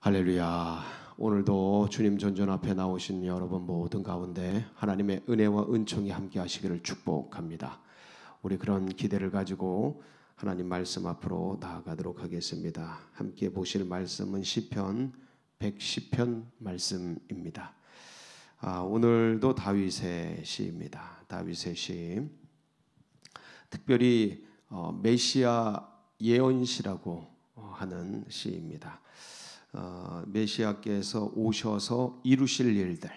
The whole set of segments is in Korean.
할렐루야. 오늘도 주님 전전 앞에 나오신 여러분 모든 가운데 하나님의 은혜와 은총이 함께 하시기를 축복합니다. 우리 그런 기대를 가지고 하나님 말씀 앞으로 나아가도록 하겠습니다. 함께 보실 말씀은 시편 110편 말씀입니다. 오늘도 다윗의 시입니다. 다윗의 시. 특별히 메시아 예언시라고 하는 시입니다. 메시아께서 오셔서 이루실 일들,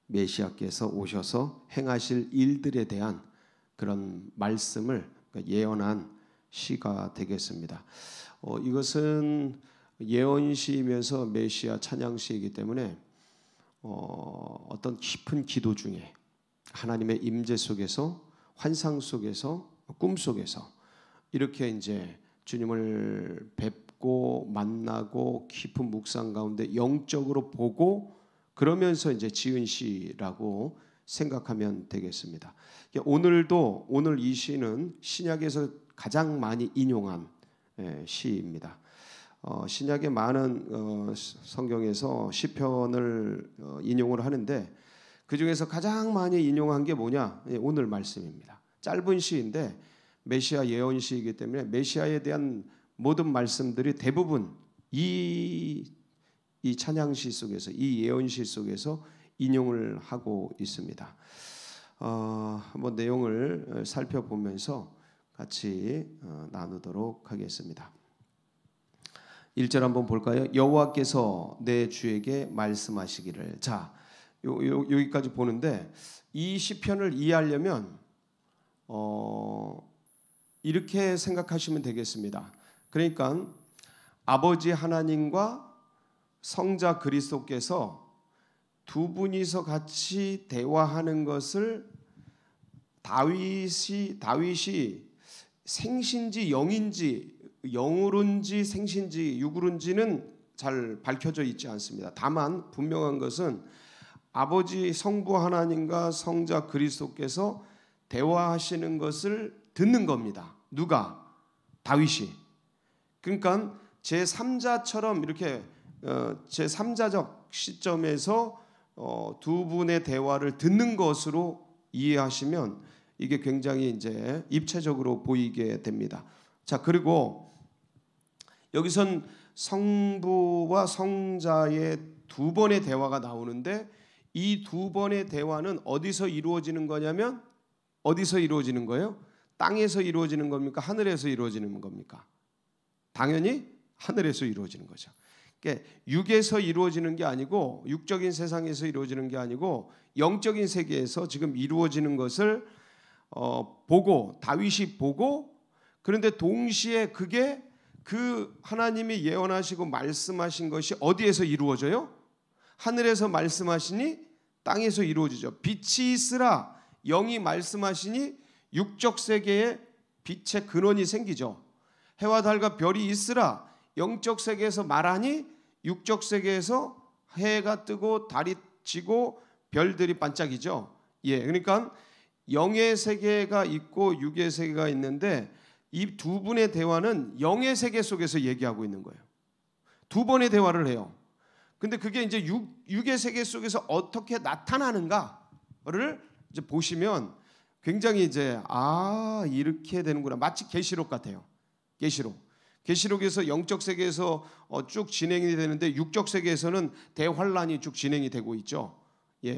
메시아께서 오셔서 행하실 일들에 대한 그런 말씀을 예언한 시가 되겠습니다. 이것은 예언시이면서 메시아 찬양시이기 때문에 어떤 깊은 기도 중에 하나님의 임재 속에서, 환상 속에서, 꿈 속에서 이렇게 이제 주님을 뵙고 만나고 깊은 묵상 가운데 영적으로 보고 그러면서 이제 지은 시라고 생각하면 되겠습니다. 오늘도 오늘 이 시는 신약에서 가장 많이 인용한 시입니다. 신약의 많은 성경에서 시편을 인용을 하는데 그 중에서 가장 많이 인용한 게 뭐냐? 오늘 말씀입니다. 짧은 시인데 메시아 예언시이기 때문에 메시아에 대한 모든 말씀들이 대부분 이 찬양시 속에서, 이 예언시 속에서 인용을 하고 있습니다. 한번 내용을 살펴보면서 같이 나누도록 하겠습니다. 1절 한번 볼까요? 여호와께서 내 주에게 말씀하시기를. 자, 여기까지 보는데 이 시편을 이해하려면 이렇게 생각하시면 되겠습니다. 그러니까 아버지 하나님과 성자 그리스도께서 두 분이서 같이 대화하는 것을 다윗이 생신지 영인지, 영으로인지 생신지 육으로인지는 잘 밝혀져 있지 않습니다. 다만 분명한 것은 아버지 성부 하나님과 성자 그리스도께서 대화하시는 것을 듣는 겁니다. 누가? 다윗이. 그러니까 제3자처럼 이렇게 제3자적 시점에서 두 분의 대화를 듣는 것으로 이해하시면 이게 굉장히 이제 입체적으로 보이게 됩니다. 자, 그리고 여기선 성부와 성자의 두 번의 대화가 나오는데 이 두 번의 대화는 어디서 이루어지는 거냐면 어디서 이루어지는 거예요? 땅에서 이루어지는 겁니까? 하늘에서 이루어지는 겁니까? 당연히 하늘에서 이루어지는 거죠. 그러니까 육에서 이루어지는 게 아니고, 육적인 세상에서 이루어지는 게 아니고 영적인 세계에서 지금 이루어지는 것을 보고, 다윗이 보고, 그런데 동시에 그게 그 하나님이 예언하시고 말씀하신 것이 어디에서 이루어져요? 하늘에서 말씀하시니 땅에서 이루어지죠. 빛이 있으라 영이 말씀하시니 육적 세계에 빛의 근원이 생기죠. 해와 달과 별이 있으라 영적 세계에서 말하니 육적 세계에서 해가 뜨고 달이 지고 별들이 반짝이죠. 그러니까 영의 세계가 있고 육의 세계가 있는데 이 두 분의 대화는 영의 세계 속에서 얘기하고 있는 거예요. 두 번의 대화를 해요. 근데 그게 이제 육의 세계 속에서 어떻게 나타나는가를 이제 보시면 굉장히 이제 이렇게 되는구나. 마치 계시록 같아요. 계시록에서 영적 세계에서 쭉 진행이 되는데 육적 세계에서는 대환란이 쭉 진행이 되고 있죠.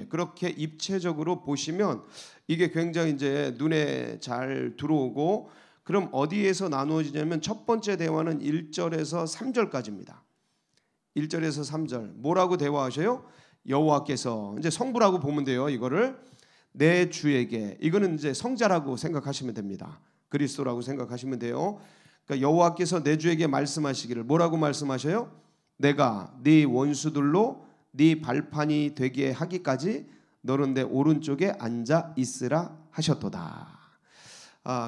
그렇게 입체적으로 보시면 이게 굉장히 이제 눈에 잘 들어오고, 그럼 어디에서 나누어지냐면 첫 번째 대화는 1절에서 3절까지입니다. 1절에서 3절 뭐라고 대화하셔요? 여호와께서, 이제 성부라고 보면 돼요. 이거를 내 주에게, 이거는 이제 성자라고 생각하시면 됩니다. 그리스도라고 생각하시면 돼요. 그러니까 여호와께서 내 주에게 말씀하시기를. 뭐라고 말씀하셔요? 내가 네 원수들로 네 발판이 되게 하기까지 너는 내 오른쪽에 앉아 있으라 하셨도다.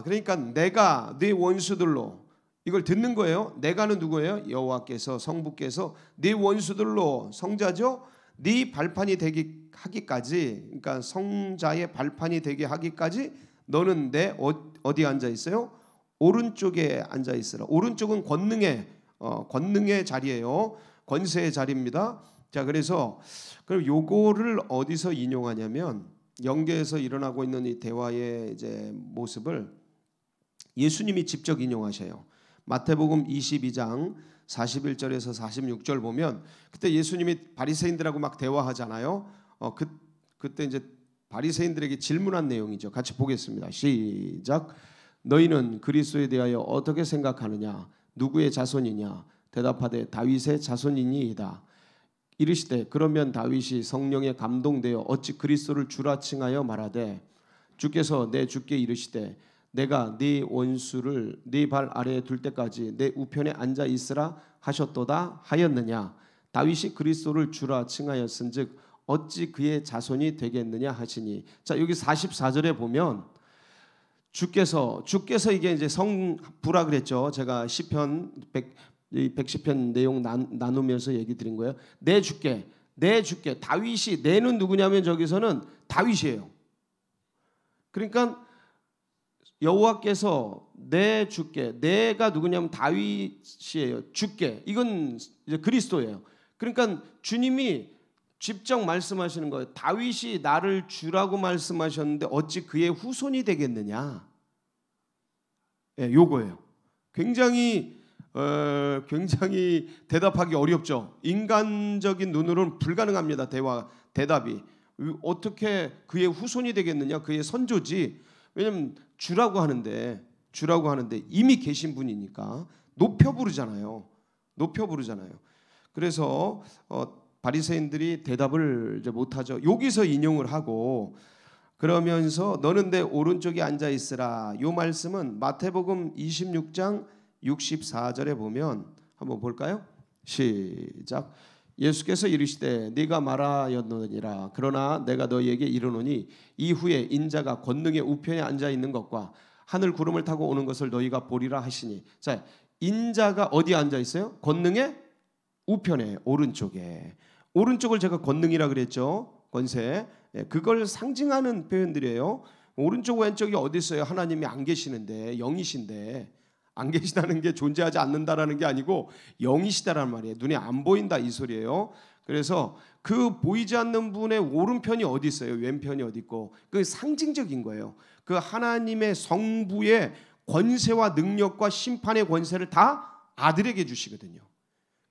그러니까 내가 네 원수들로, 이걸 듣는 거예요. 내가는 누구예요? 여호와께서, 성부께서 네 원수들로, 성자죠. 네 발판이 되게 하기까지, 그러니까 성자의 발판이 되게 하기까지 너는 내 어디 앉아 있어요? 오른쪽에 앉아 있으라. 오른쪽은 권능의 자리예요. 권세의 자리입니다. 자, 그래서 그럼 요거를 어디서 인용하냐면 영계에서 일어나고 있는 이 대화의 이제 모습을 예수님이 직접 인용하셔요. 마태복음 22장 41절에서 46절 보면 그때 예수님이 바리새인들하고 막 대화하잖아요. 그때 이제 바리새인들에게 질문한 내용이죠. 같이 보겠습니다. 시작. 너희는 그리스도에 대하여 어떻게 생각하느냐? 누구의 자손이냐? 대답하되 다윗의 자손이니이다. 이르시되 그러면 다윗이 성령에 감동되어 어찌 그리스도를 주라 칭하여 말하되 주께서 내 주께 이르시되 내가 네 원수를 네 발 아래에 둘 때까지 내 우편에 앉아 있으라 하셨도다 하였느냐? 다윗이 그리스도를 주라 칭하였은즉 어찌 그의 자손이 되겠느냐 하시니. 자, 여기 44절에 보면 주께서 이게 이제 성부라 그랬죠. 제가 시편 110편 내용 나누면서 얘기 드린 거예요. 내 주께 다윗이 내는 누구냐면 저기서는 다윗이에요. 그러니까 여호와께서 내 주께, 내가 누구냐면 다윗이에요. 주께, 이건 이제 그리스도예요. 그러니까 주님이 직접 말씀하시는 거예요. 다윗이 나를 주라고 말씀하셨는데 어찌 그의 후손이 되겠느냐? 예, 요거예요. 굉장히 대답하기 어렵죠. 인간적인 눈으로는 불가능합니다. 대답이 어떻게 그의 후손이 되겠느냐? 그의 선조지. 왜냐면 주라고 하는데 이미 계신 분이니까 높여 부르잖아요. 그래서 바리새인들이 대답을 이제 못하죠. 여기서 인용을 하고 그러면서 너는 내 오른쪽에 앉아 있으라. 이 말씀은 마태복음 26장 64절에 보면 한번 볼까요? 시작. 예수께서 이르시되 네가 말하였느니라. 그러나 내가 너희에게 이르노니 이후에 인자가 권능의 우편에 앉아 있는 것과 하늘 구름을 타고 오는 것을 너희가 보리라 하시니. 자, 인자가 어디에 앉아 있어요? 권능의 우편에, 오른쪽을 제가 권능이라 그랬죠. 권세. 그걸 상징하는 표현들이에요. 오른쪽 왼쪽이 어디 있어요? 하나님이 안 계시는데, 영이신데, 안 계시다는 게 존재하지 않는다라는 게 아니고 영이시다라는 말이에요. 눈에 안 보인다 이 소리예요. 그래서 그 보이지 않는 분의 오른편이 어디 있어요? 왼편이 어디 있고, 그 상징적인 거예요. 그 하나님의 성부의 권세와 능력과 심판의 권세를 다 아들에게 주시거든요.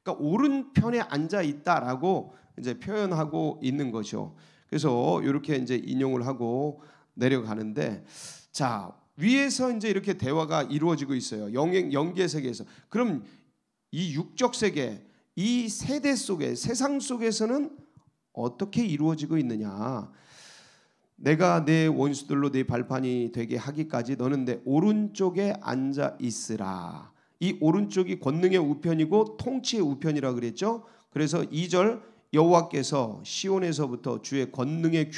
그러니까 오른편에 앉아 있다라고 이제 표현하고 있는 거죠. 그래서 이렇게 이제 인용을 하고 내려가는데, 자, 위에서 이제 이렇게 대화가 이루어지고 있어요. 영계 세계에서. 그럼 이 육적 세계, 이 세대 속에, 세상 속에서는 어떻게 이루어지고 있느냐? 내가 내 원수들로 네 발판이 되게 하기까지 너는 내 오른쪽에 앉아 있으라. 이 오른쪽이 권능의 우편이고 통치의 우편이라 그랬죠. 그래서 2절 여호와께서 시온에서부터 주의 권능의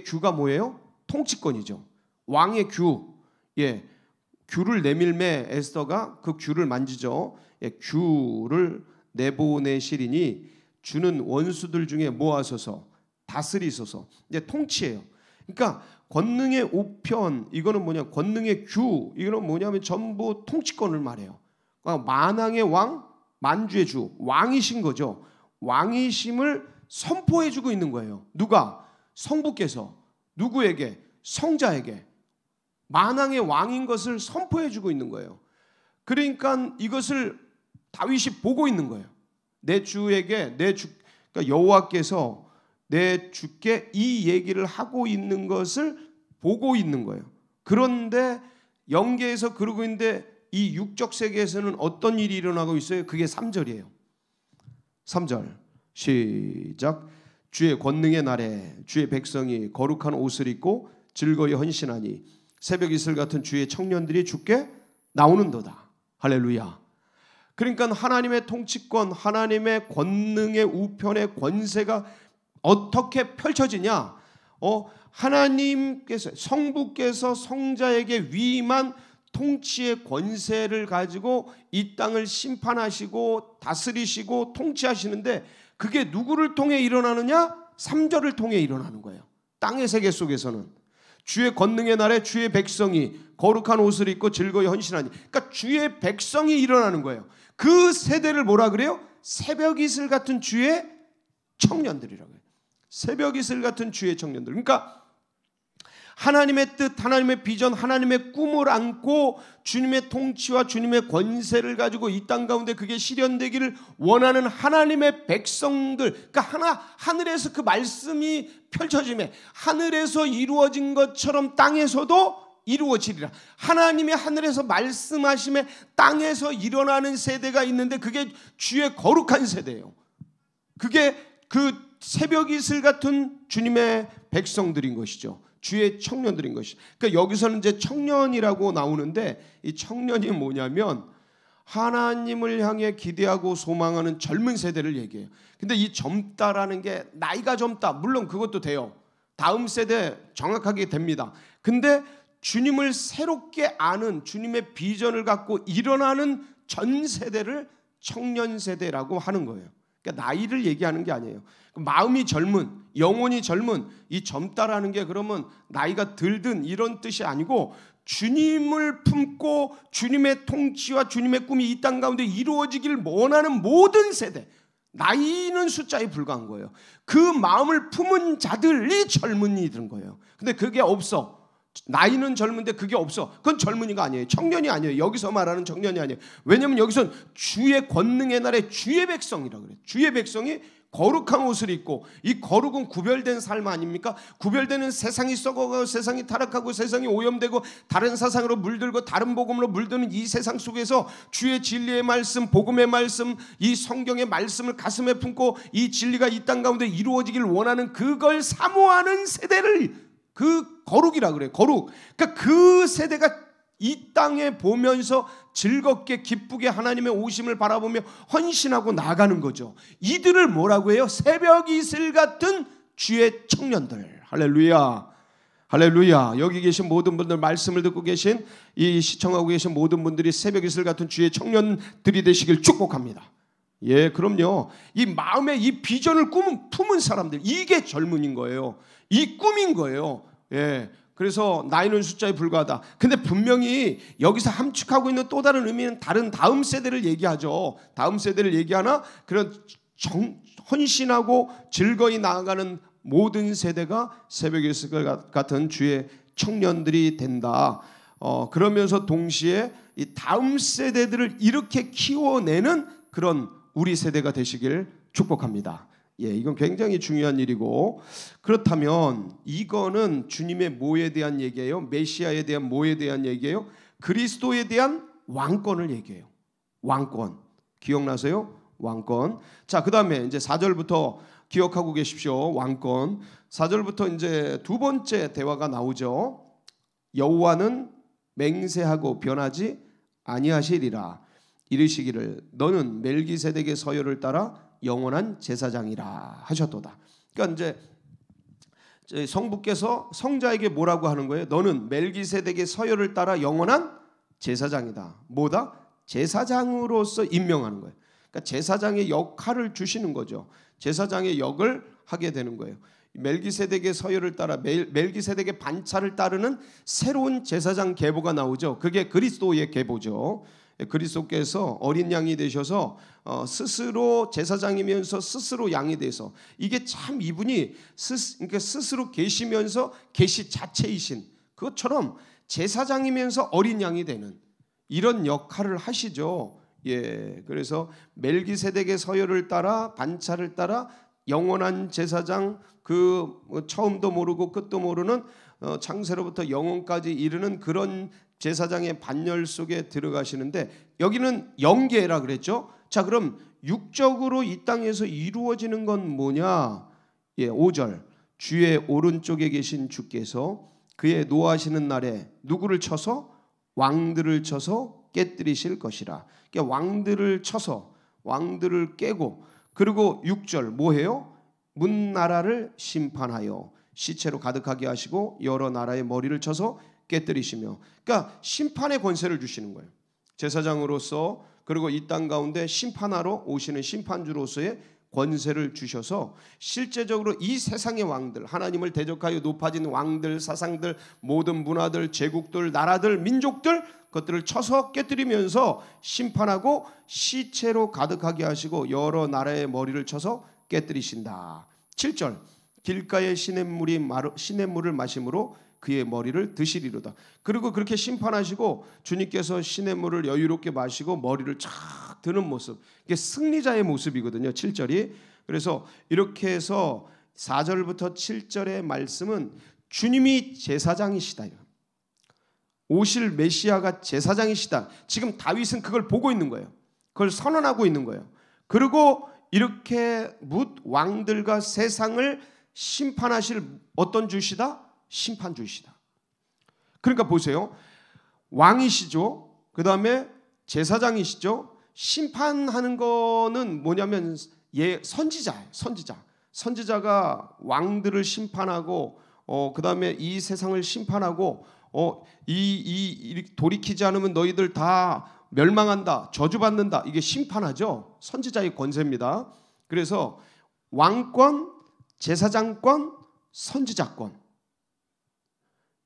규가 뭐예요? 통치권이죠. 왕의 규. 예, 규를 내밀매 에스더가 그 규를 만지죠. 예, 규를 내보내시리니 주는 원수들 중에 모아서서 다스리소서. 이제 통치예요. 그러니까 권능의 우편, 이거는 뭐냐? 권능의 규, 이거는 뭐냐면 전부 통치권을 말해요. 그러니까 만왕의 왕, 만주의 주, 왕이신 거죠. 왕이심을 선포해주고 있는 거예요. 누가? 성부께서 누구에게? 성자에게 만왕의 왕인 것을 선포해주고 있는 거예요. 그러니까 이것을 다윗이 보고 있는 거예요. 내 주에게 그러니까 여호와께서 내 주께 이 얘기를 하고 있는 것을 보고 있는 거예요. 그런데 영계에서 그러고 있는데 이 육적 세계에서는 어떤 일이 일어나고 있어요? 그게 3절이에요. 3절 시작. 주의 권능의 날에 주의 백성이 거룩한 옷을 입고 즐거이 헌신하니 새벽 이슬 같은 주의 청년들이 주께 나오는도다. 할렐루야. 그러니까 하나님의 통치권, 하나님의 권능의 우편의 권세가 어떻게 펼쳐지냐? 하나님께서, 성부께서 성자에게 위임한 통치의 권세를 가지고 이 땅을 심판하시고 다스리시고 통치하시는데, 그게 누구를 통해 일어나느냐? 3절을 통해 일어나는 거예요. 땅의 세계 속에서는 주의 권능의 날에 주의 백성이 거룩한 옷을 입고 즐거이 헌신하니, 그러니까 주의 백성이 일어나는 거예요. 그 세대를 뭐라 그래요? 새벽 이슬 같은 주의 청년들이라고 해요. 새벽 이슬 같은 주의 청년들. 그러니까 하나님의 뜻, 하나님의 비전, 하나님의 꿈을 안고 주님의 통치와 주님의 권세를 가지고 이 땅 가운데 그게 실현되기를 원하는 하나님의 백성들. 그러니까 하늘에서 그 말씀이 펼쳐지면 하늘에서 이루어진 것처럼 땅에서도 이루어지리라. 하나님이 하늘에서 말씀하심에 땅에서 일어나는 세대가 있는데 그게 주의 거룩한 세대예요. 그게 그 새벽 이슬 같은 주님의 백성들인 것이죠. 주의 청년들인 것이죠. 그러니까 여기서는 이제 청년이라고 나오는데 이 청년이 뭐냐면 하나님을 향해 기대하고 소망하는 젊은 세대를 얘기해요. 근데 이 젊다라는 게 나이가 젊다, 물론 그것도 돼요. 다음 세대 정확하게 됩니다. 근데 주님을 새롭게 아는, 주님의 비전을 갖고 일어나는 전 세대를 청년 세대라고 하는 거예요. 그러니까 나이를 얘기하는 게 아니에요. 마음이 젊은, 영혼이 젊은, 이 젊다라는 게 그러면 나이가 들든 이런 뜻이 아니고 주님을 품고 주님의 통치와 주님의 꿈이 이 땅 가운데 이루어지기를 원하는 모든 세대, 나이는 숫자에 불과한 거예요. 그 마음을 품은 자들이 젊은이들인 거예요. 근데 그게 없어. 나이는 젊은데 그게 없어. 그건 젊은이가 아니에요. 청년이 아니에요. 여기서 말하는 청년이 아니에요. 왜냐하면 여기서는 주의 권능의 날에 주의 백성이라고 그래요. 주의 백성이 거룩한 옷을 입고, 이 거룩은 구별된 삶 아닙니까? 구별되는 세상이 썩어가고 세상이 타락하고 세상이 오염되고 다른 사상으로 물들고 다른 복음으로 물드는 이 세상 속에서 주의 진리의 말씀, 복음의 말씀, 이 성경의 말씀을 가슴에 품고 이 진리가 이 땅 가운데 이루어지길 원하는 그걸 사모하는 세대를 그 거룩이라 그래요. 거룩. 그러니까 그 세대가 이 땅에 보면서 즐겁게 기쁘게 하나님의 오심을 바라보며 헌신하고 나가는 거죠. 이들을 뭐라고 해요? 새벽 이슬 같은 주의 청년들. 할렐루야. 할렐루야. 여기 계신 모든 분들, 말씀을 듣고 계신, 이 시청하고 계신 모든 분들이 새벽 이슬 같은 주의 청년들이 되시길 축복합니다. 예, 그럼요. 이 마음에 이 비전을 품은 사람들, 이게 젊은인 거예요. 이 꿈인 거예요. 예. 그래서 나이는 숫자에 불과하다. 근데 분명히 여기서 함축하고 있는 또 다른 의미는 다음 세대를 얘기하죠. 다음 세대를 얘기하나 그런 헌신하고 즐거이 나아가는 모든 세대가 새벽 이슬 같은 주의 청년들이 된다. 그러면서 동시에 이 다음 세대들을 이렇게 키워내는 그런 우리 세대가 되시길 축복합니다. 예, 이건 굉장히 중요한 일이고, 그렇다면 이거는 주님의 뭐에 대한 얘기예요? 메시아에 대한 뭐에 대한 얘기예요? 그리스도에 대한 왕권을 얘기해요. 왕권. 기억나세요? 왕권. 자, 그다음에 이제 4절부터 기억하고 계십시오. 왕권. 4절부터 이제 두 번째 대화가 나오죠. 여호와는 맹세하고 변하지 아니하시리라. 이르시기를 너는 멜기세덱의 서열을 따라 영원한 제사장이라 하셨도다. 그러니까 이제 성부께서 성자에게 뭐라고 하는 거예요? 너는 멜기세덱의 서열을 따라 영원한 제사장이다. 뭐다? 제사장으로서 임명하는 거예요. 그러니까 제사장의 역할을 주시는 거죠. 제사장의 역을 하게 되는 거예요. 멜기세덱의 서열을 따라 멜기세덱의 반차를 따르는 새로운 제사장 계보가 나오죠. 그게 그리스도의 계보죠. 그리스도께서 어린 양이 되셔서 스스로 제사장이면서 스스로 양이 돼서, 이게 참 이분이 그러니까 스스로 계시면서 계시 자체이신 그것처럼 제사장이면서 어린 양이 되는 이런 역할을 하시죠. 예, 그래서 멜기세덱의 서열을 따라 반차를 따라 영원한 제사장, 그 처음도 모르고 끝도 모르는 창세로부터 영원까지 이르는 그런 제사장의 반열 속에 들어가시는데, 여기는 영계라 그랬죠. 자, 그럼 육적으로 이 땅에서 이루어지는 건 뭐냐? 예, 5절. 주의 오른쪽에 계신 주께서 그의 노하시는 날에 누구를 쳐서? 왕들을 쳐서 깨뜨리실 것이라. 그러니까 왕들을 쳐서, 왕들을 깨고, 그리고 6절 뭐해요? 문나라를 심판하여 시체로 가득하게 하시고 여러 나라의 머리를 쳐서 깨뜨리시며. 그러니까 심판의 권세를 주시는 거예요. 제사장으로서, 그리고 이 땅 가운데 심판하러 오시는 심판주로서의 권세를 주셔서 실제적으로 이 세상의 왕들, 하나님을 대적하여 높아진 왕들, 사상들, 모든 문화들, 제국들, 나라들, 민족들, 그것들을 쳐서 깨뜨리면서 심판하고 시체로 가득하게 하시고 여러 나라의 머리를 쳐서 깨뜨리신다. 7절, 길가의 시냇물을 마심으로 그의 머리를 드시리로다. 그리고 그렇게 심판하시고 주님께서 시냇물을 여유롭게 마시고 머리를 쫙 드는 모습, 이게 승리자의 모습이거든요. 7절이. 그래서 이렇게 해서 4절부터 7절의 말씀은 주님이 제사장이시다, 오실 메시아가 제사장이시다. 지금 다윗은 그걸 보고 있는 거예요. 그걸 선언하고 있는 거예요. 그리고 이렇게 뭇 왕들과 세상을 심판하실 어떤 주시다? 심판 주시다. 그러니까 보세요. 왕이시죠. 그 다음에 제사장이시죠. 심판하는 거는 뭐냐면 선지자예요. 선지자가 왕들을 심판하고 그 다음에 이 세상을 심판하고 돌이키지 않으면 너희들 다 멸망한다, 저주받는다. 이게 심판하죠. 선지자의 권세입니다. 그래서 왕권, 제사장권, 선지자권,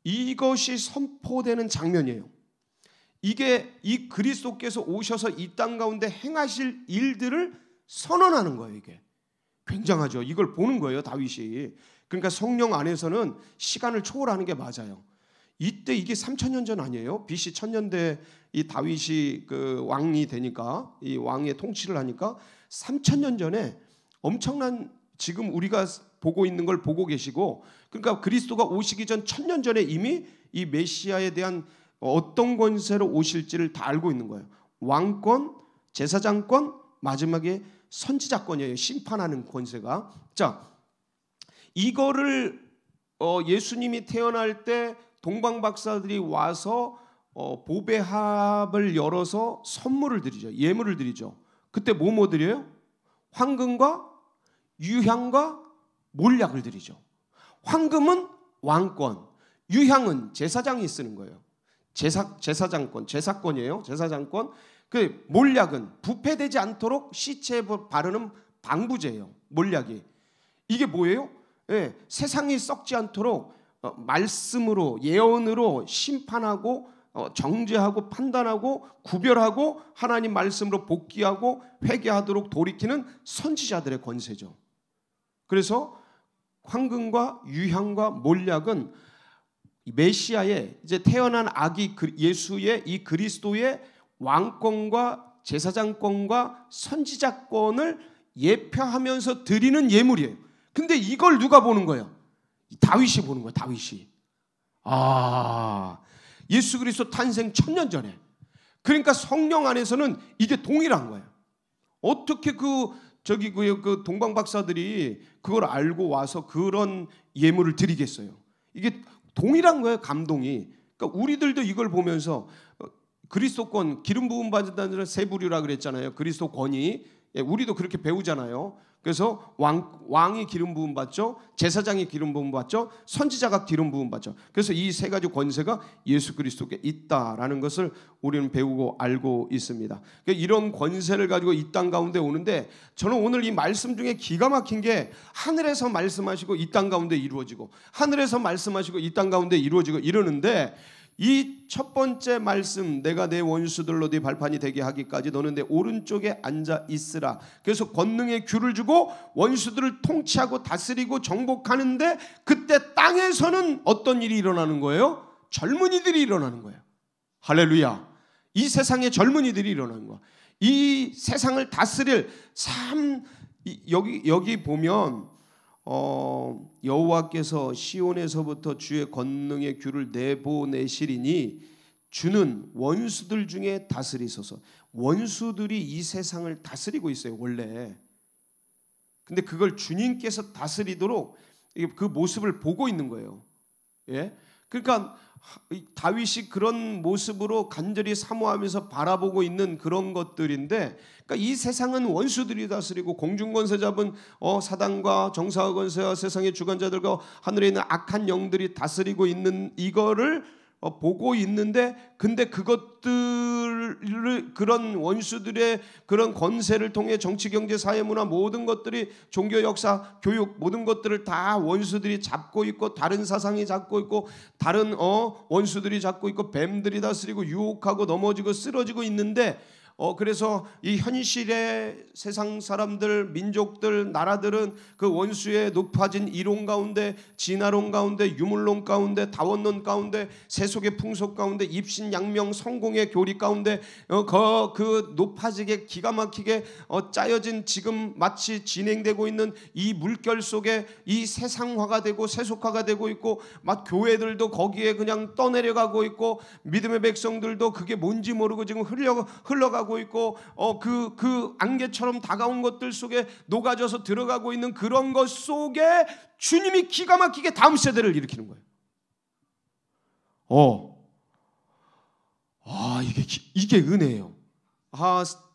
이것이 선포되는 장면이에요. 이게 이 그리스도께서 오셔서 이 땅 가운데 행하실 일들을 선언하는 거예요. 이게 굉장하죠. 이걸 보는 거예요, 다윗이. 그러니까 성령 안에서는 시간을 초월하는 게 맞아요. 이때 이게 3000년 전 아니에요? BC 1000년대 이 다윗이 그 왕이 되니까, 이 왕의 통치를 하니까 3000년 전에 엄청난, 지금 우리가 보고 있는 걸 보고 계시고, 그러니까 그리스도가 오시기 전 1000년 전에 이미 이 메시아에 대한 어떤 권세로 오실지를 다 알고 있는 거예요. 왕권, 제사장권, 마지막에 선지자권이에요. 심판하는 권세가. 자, 이거를 예수님이 태어날 때 동방박사들이 와서 보배합을 열어서 선물을 드리죠. 예물을 드리죠. 그때 뭐 드려요? 황금과 유향과 몰약을 드리죠. 황금은 왕권, 유향은 제사장이 쓰는 거예요. 제사장권, 제사권이에요. 제사장권. 그 몰약은 부패되지 않도록 시체에 바르는 방부제예요. 몰약이. 이게 뭐예요? 세상이 썩지 않도록 말씀으로, 예언으로 심판하고 정죄하고 판단하고 구별하고 하나님 말씀으로 복귀하고 회개하도록 돌이키는 선지자들의 권세죠. 그래서 황금과 유향과 몰약은 메시아의 이제 태어난 아기 예수의 이 그리스도의 왕권과 제사장권과 선지자권을 예표하면서 드리는 예물이에요. 근데 이걸 누가 보는 거예요? 다윗이 보는 거예요. 다윗이. 예수 그리스도 탄생 1000년 전에. 그러니까 성령 안에서는 이게 동일한 거예요. 어떻게 그 동방박사들이 그걸 알고 와서 그런 예물을 드리겠어요? 이게 동일한 거예요, 감동이. 그러니까 우리들도 이걸 보면서 그리스도권, 기름 부음 받는다는 세 부류라 그랬잖아요. 그리스도권이. 우리도 그렇게 배우잖아요. 그래서 왕이 기름 부음 받죠. 제사장이 기름 부음 받죠. 선지자가 기름 부음 받죠. 그래서 이 세 가지 권세가 예수 그리스도께 있다라는 것을 우리는 배우고 알고 있습니다. 그러니까 이런 권세를 가지고 이 땅 가운데 오는데, 저는 오늘 이 말씀 중에 기가 막힌 게 하늘에서 말씀하시고 이 땅 가운데 이루어지고, 하늘에서 말씀하시고 이 땅 가운데 이루어지고 이러는데, 이 첫 번째 말씀, 내가 내 원수들로 네 발판이 되게 하기까지 너는 내 오른쪽에 앉아 있으라. 그래서 권능의 귤을 주고 원수들을 통치하고 다스리고 정복하는데, 그때 땅에서는 어떤 일이 일어나는 거예요? 젊은이들이 일어나는 거예요. 할렐루야. 이 세상에 젊은이들이 일어나는 거야. 이 세상을 다스릴 여기 보면 여호와께서 시온에서부터 주의 권능의 귤을 내보내시리니 주는 원수들 중에 다스리소서. 원수들이 이 세상을 다스리고 있어요, 원래. 근데 그걸 주님께서 다스리도록 그 모습을 보고 있는 거예요. 예? 그러니까 다윗이 그런 모습으로 간절히 사모하면서 바라보고 있는 그런 것들인데, 그러니까 이 세상은 원수들이 다스리고 공중권세 잡은 사단과 정사권세와 세상의 주관자들과 하늘에 있는 악한 영들이 다스리고 있는 이거를 보고 있는데, 근데 그것들을, 그런 원수들의 그런 권세를 통해 정치, 경제, 사회, 문화 모든 것들이, 종교, 역사, 교육 모든 것들을 다 원수들이 잡고 있고, 다른 사상이 잡고 있고, 다른 원수들이 잡고 있고, 뱀들이 다스리고 유혹하고 넘어지고 쓰러지고 있는데, 그래서 이 현실의 세상 사람들, 민족들, 나라들은 그 원수의 높아진 이론 가운데, 진화론 가운데, 유물론 가운데, 다원론 가운데, 세속의 풍속 가운데, 입신양명 성공의 교리 가운데 그 높아지게 기가 막히게 짜여진, 지금 마치 진행되고 있는 이 물결 속에 이 세상화가 되고 세속화가 되고 있고, 막 교회들도 거기에 그냥 떠내려가고 있고, 믿음의 백성들도 그게 뭔지 모르고 지금 흘러가고 있고, 그 안개처럼 다가온 것들 속에 녹아져서 들어가고 있는 그런 것 속에 주님이 기가 막히게 다음 세대를 일으키는 거예요. 이게 은혜예요.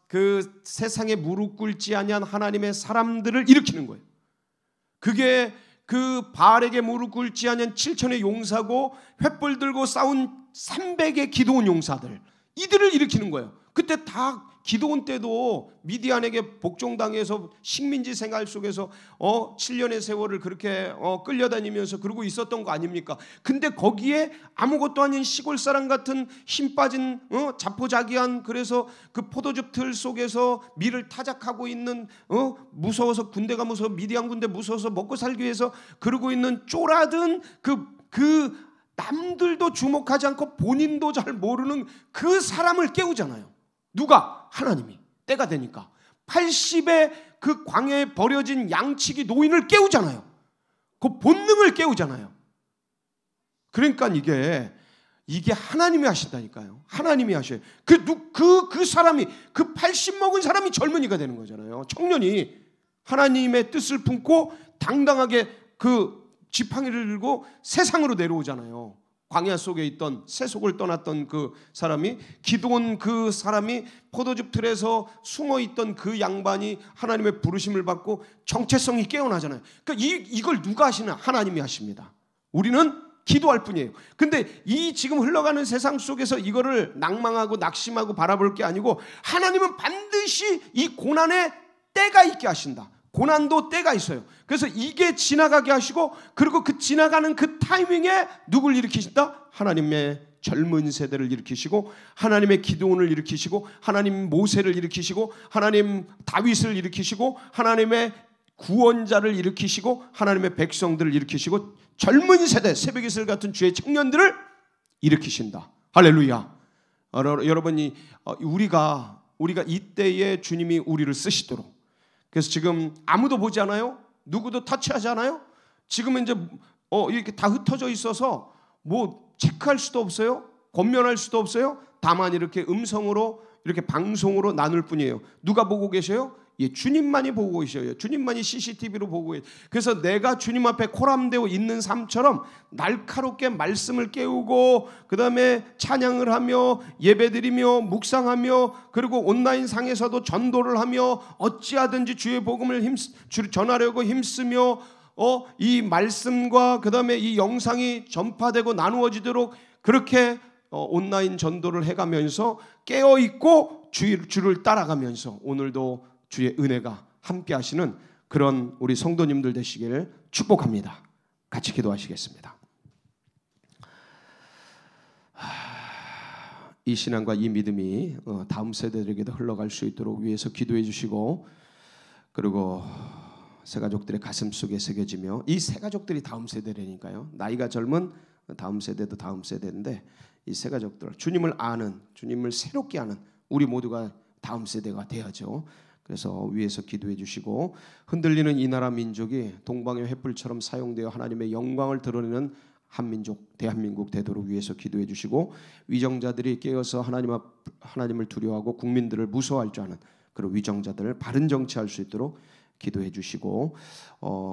그 세상에 무릎 꿇지 아니한 하나님의 사람들을 일으키는 거예요. 그게 그 바알에게 무릎 꿇지 아니한 7천의 용사고, 횃불 들고 싸운 300의 기도원 용사들, 이들을 일으키는 거예요. 그때 다 기도원 때도 미디안에게 복종당해서 식민지 생활 속에서 7년의 세월을 그렇게 끌려다니면서 그러고 있었던 거 아닙니까? 근데 거기에 아무것도 아닌 시골 사람 같은 힘 빠진 자포자기한, 그래서 그 포도즙 틀 속에서 밀을 타작하고 있는, 무서워서, 군대가 무서워, 미디안 군대 무서워서 먹고 살기 위해서 그러고 있는 쪼라든 그 남들도 주목하지 않고 본인도 잘 모르는 그 사람을 깨우잖아요. 누가? 하나님이. 때가 되니까 80의 그 광야에 버려진 양치기 노인을 깨우잖아요. 그 본능을 깨우잖아요. 그러니까 이게 하나님이 하신다니까요. 하나님이 하셔요. 그 사람이, 그 80 먹은 사람이 젊은이가 되는 거잖아요. 청년이 하나님의 뜻을 품고 당당하게 그 지팡이를 들고 세상으로 내려오잖아요. 광야 속에 있던, 세속을 떠났던 그 사람이, 기도원 그 사람이 포도즙 틀에서 숨어있던 그 양반이 하나님의 부르심을 받고 정체성이 깨어나잖아요. 그러니까 이걸 누가 하시나? 하나님이 하십니다. 우리는 기도할 뿐이에요. 근데 이 지금 흘러가는 세상 속에서 이거를 낭망하고 낙심하고 바라볼 게 아니고, 하나님은 반드시 이 고난에 때가 있게 하신다. 고난도 때가 있어요. 그래서 이게 지나가게 하시고, 그리고 그 지나가는 그 타이밍에 누굴 일으키신다? 하나님의 젊은 세대를 일으키시고, 하나님의 기드온을 일으키시고, 하나님 모세를 일으키시고, 하나님 다윗을 일으키시고, 하나님의 구원자를 일으키시고, 하나님의 백성들을 일으키시고, 젊은 세대, 새벽 이슬 같은 주의 청년들을 일으키신다. 할렐루야. 여러분이 우리가 이때에 주님이 우리를 쓰시도록, 그래서 지금 아무도 보지 않아요? 누구도 터치하지 않아요? 지금 이제 이렇게 다 흩어져 있어서 뭐 체크할 수도 없어요. 권면할 수도 없어요. 다만 이렇게 음성으로, 이렇게 방송으로 나눌 뿐이에요. 누가 보고 계셔요? 주님만이 보고 계셔요. 주님만이 CCTV로 보고 계셔요. 그래서 내가 주님 앞에 코람되어 있는 삶처럼 날카롭게 말씀을 깨우고, 그 다음에 찬양을 하며 예배드리며 묵상하며, 그리고 온라인 상에서도 전도를 하며 어찌하든지 주의 복음을 전하려고 힘쓰며, 이 말씀과 그 다음에 이 영상이 전파되고 나누어지도록 그렇게 온라인 전도를 해가면서 깨어있고 주를 따라가면서 오늘도 주의 은혜가 함께 하시는 그런 우리 성도님들 되시길 축복합니다. 같이 기도하시겠습니다. 이 신앙과 이 믿음이 다음 세대들에게도 흘러갈 수 있도록 위해서 기도해 주시고, 그리고 새가족들의 가슴 속에 새겨지며, 이 새가족들이 다음 세대라니까요. 나이가 젊은 다음 세대도 다음 세대인데, 이 새가족들, 주님을 아는, 주님을 새롭게 아는 우리 모두가 다음 세대가 돼야죠. 그래서 위에서 기도해 주시고, 흔들리는 이 나라 민족이 동방의 횃불처럼 사용되어 하나님의 영광을 드러내는 한민족, 대한민국 되도록 위해서 기도해 주시고, 위정자들이 깨어서 하나님을 두려워하고 국민들을 무서워할 줄 아는 그런 위정자들을 바른 정치할 수 있도록 기도해 주시고,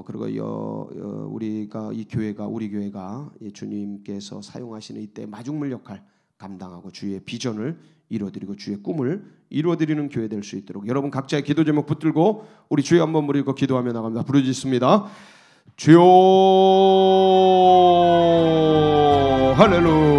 그리고 우리가 이 교회가, 우리 교회가 주님께서 사용하시는 이때 마중물 역할 감당하고 주의 비전을 이루어드리고 주의 꿈을 이루어드리는 교회 될 수 있도록, 여러분 각자의 기도 제목 붙들고 우리 주여 한번 부르고 기도하며 나갑니다. 부르짖습니다. 주여, 할렐루야.